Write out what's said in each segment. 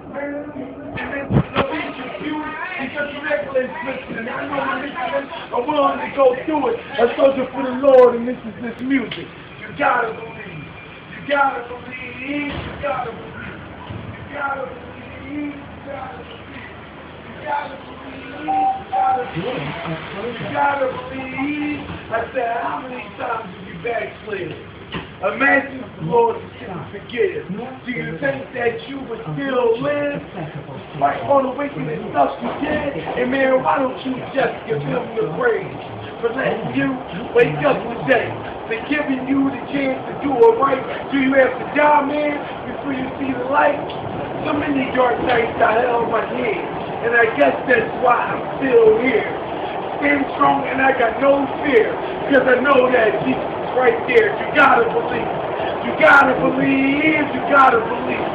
Because you're excellent, listening. I know you're listening. I'm willing to go through it. I soldier for the Lord, and this is this music. You gotta believe. You gotta believe. You gotta believe. You gotta believe. You gotta believe. You gotta believe. You gotta believe. I said, how many times have you backslid? Imagine if the Lord didn't forgive. Do you think that you would still live? Right on the wickedness stuff you did? And man, why don't you just give him the praise for letting you wake up today? For giving you the chance to do it right. Do you have to die, man, before you see the light? So many dark nights I held my head. And I guess that's why I'm still here. Stand strong and I got no fear. Because I know that Jesus is right there. You gotta believe. You gotta believe. You gotta believe.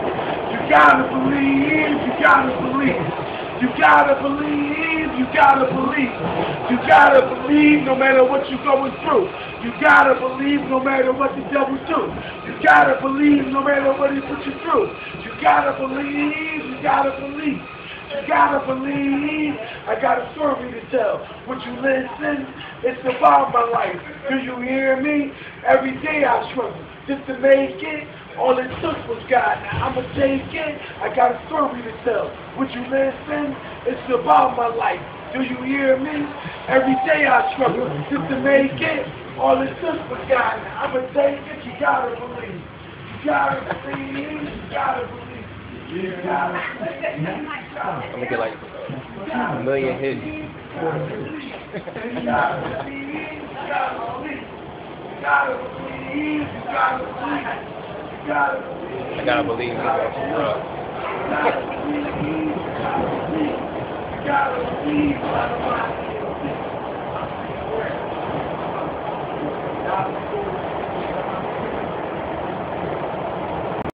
You gotta believe. You gotta believe. You gotta believe. You gotta believe. You gotta believe no matter what you're going through. You gotta believe no matter what the devil do. You gotta believe no matter what he puts you through. You gotta believe. You gotta believe. You gotta believe. I got a story to tell. Would you listen? It's about my life. Do you hear me? Every day I struggle just to make it. All it took was God. Now I'ma take it. I got a story to tell. Would you listen? It's about my life. Do you hear me? Every day I struggle just to make it. All it took was God. Now I'ma take it. You gotta believe. You gotta believe. You gotta believe. I'm gonna get like a million hits. I gotta believe in You gotta believe.